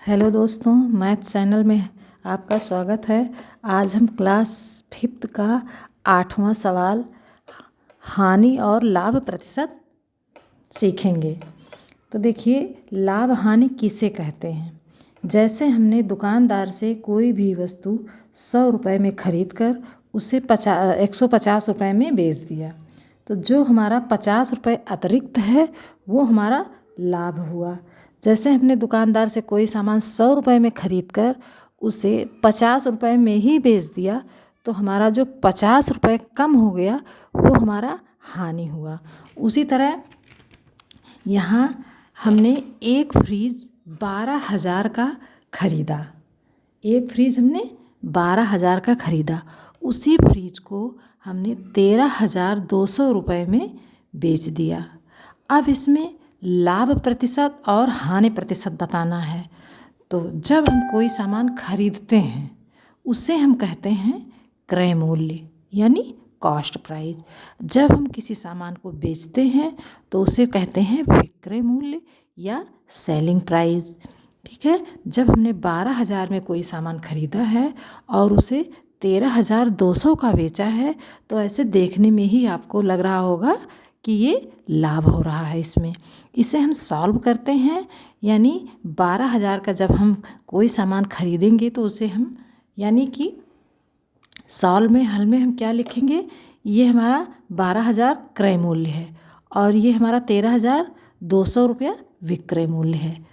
Hello दोस्तों, math channel में आपका स्वागत है। आज हम क्लास 5th का 8वां सवाल हानि और लाभ प्रतिशत सीखेंगे। तो देखिए, लाभ हानि किसे कहते हैं। जैसे हमने दुकानदार से कोई भी वस्तु 100 रुपये में खरीद कर उसे 150 रुपये में बेच दिया, तो जो हमारा 50 रुपये अतिरिक्त है वो हमारा लाभ हुआ। जैसे हमने दुकानदार से कोई सामान 100 रुपये में खरीद कर उसे 50 रुपये में ही बेच दिया, तो हमारा जो 50 रुपये कम हो गया वो हमारा हानि हुआ। उसी तरह यहाँ हमने एक फ्रिज 12,000 का खरीदा। एक फ्रिज हमने 12,000 का खरीदा, उसी फ्रिज को हमने 13,200 रुपये में बेच दिया। अब इसमें लाभ प्रतिशत और हानि प्रतिशत बताना है। तो जब हम कोई सामान खरीदते हैं उसे हम कहते हैं क्रय मूल्य यानी कॉस्ट प्राइस। जब हम किसी सामान को बेचते हैं तो उसे कहते हैं विक्रय मूल्य या सेलिंग प्राइस। ठीक है, जब हमने 12,000 में कोई सामान खरीदा है और उसे 13,200 का बेचा है, तो ऐसे देखने में ही आपको लग रहा होगा कि ये लाभ हो रहा है इसमें। इसे हम सॉल्व करते हैं, यानी 12,000 का जब हम कोई सामान खरीदेंगे तो उसे हम यानी कि हल में हम क्या लिखेंगे, ये हमारा 12,000 क्रय मूल्य है और ये हमारा 13,200 रुपया विक्रय मूल्य है।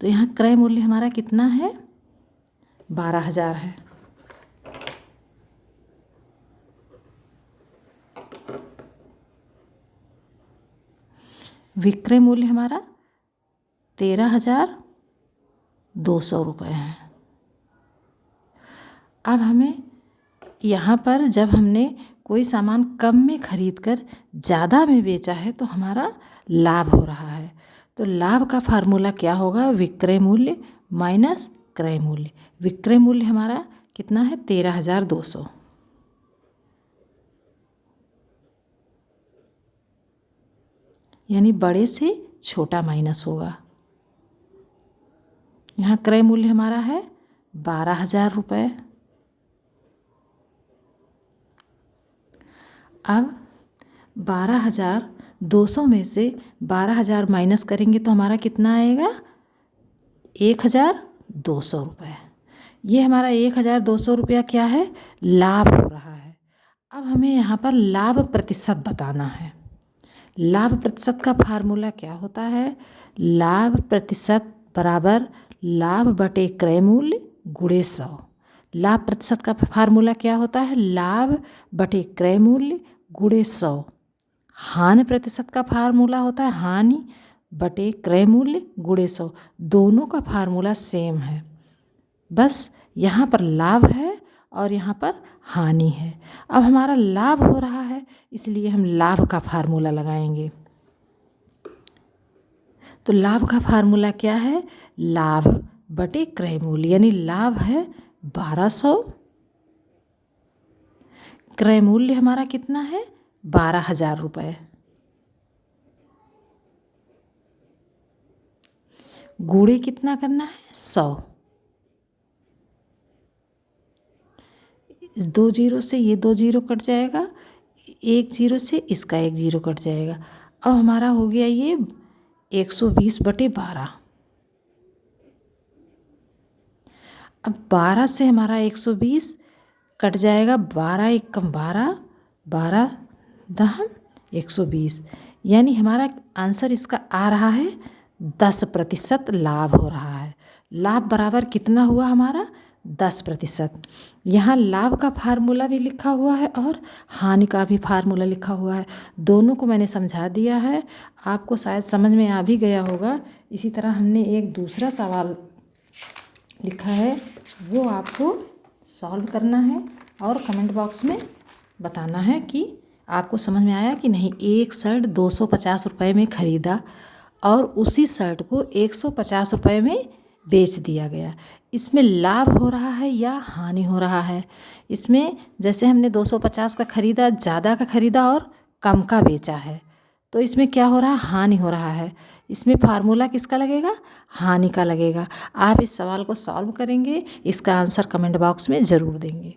तो यहाँ क्रय मूल्य हमारा कितना है, 12,000 है। विक्रय मूल्य हमारा 13,200 रुपये है। अब हमें यहाँ पर जब हमने कोई सामान कम में खरीद कर ज़्यादा में बेचा है तो हमारा लाभ हो रहा है। तो लाभ का फार्मूला क्या होगा, विक्रय मूल्य माइनस क्रय मूल्य। विक्रय मूल्य हमारा कितना है, 13,200। यानी बड़े से छोटा माइनस होगा। यहाँ क्रय मूल्य हमारा है 12,000 रुपये। अब 12,200 में से 12,000 माइनस करेंगे तो हमारा कितना आएगा, 1,200 रुपये। ये हमारा 1,200 रुपया क्या है, लाभ हो रहा है। अब हमें यहाँ पर लाभ प्रतिशत बताना है। लाभ प्रतिशत का फार्मूला क्या होता है, लाभ प्रतिशत बराबर लाभ बटे क्रय मूल्य गुणे 100। लाभ प्रतिशत का फार्मूला क्या होता है, लाभ बटे क्रय मूल्य गुणे 100। हानि प्रतिशत का फार्मूला होता है हानि बटे क्रय मूल्य गुणे 100। दोनों का फार्मूला सेम है, बस यहाँ पर लाभ है और यहाँ पर हानि है। अब हमारा लाभ हो रहा है इसलिए हम लाभ का फार्मूला लगाएंगे। तो लाभ का फार्मूला क्या है, लाभ बटे क्रय मूल्य, यानी लाभ है 1200, क्रय मूल्य हमारा कितना है 12,000 रुपये, गुणे कितना करना है 100। इस 2 जीरो से ये 2 जीरो कट जाएगा, 1 जीरो से इसका 1 जीरो कट जाएगा। अब हमारा हो गया ये 120/12। अब 12 से हमारा 120 कट जाएगा, 12 एकम 12, 12 दहम 120, यानी हमारा आंसर इसका आ रहा है 10% लाभ हो रहा है। लाभ बराबर कितना हुआ हमारा, 10%। यहाँ लाभ का फार्मूला भी लिखा हुआ है और हानि का भी फार्मूला लिखा हुआ है। दोनों को मैंने समझा दिया है, आपको शायद समझ में आ भी गया होगा। इसी तरह हमने एक दूसरा सवाल लिखा है, वो आपको सॉल्व करना है और कमेंट बॉक्स में बताना है कि आपको समझ में आया कि नहीं। एक शर्ट 250 रुपये में ख़रीदा और उसी शर्ट को 150 रुपये में बेच दिया गया। इसमें लाभ हो रहा है या हानि हो रहा है। इसमें जैसे हमने 250 का ख़रीदा, ज़्यादा का ख़रीदा और कम का बेचा है, तो इसमें क्या हो रहा है, हानि हो रहा है। इसमें फार्मूला किसका लगेगा? हानि का लगेगा। आप इस सवाल को सॉल्व करेंगे, इसका आंसर कमेंट बॉक्स में ज़रूर देंगे।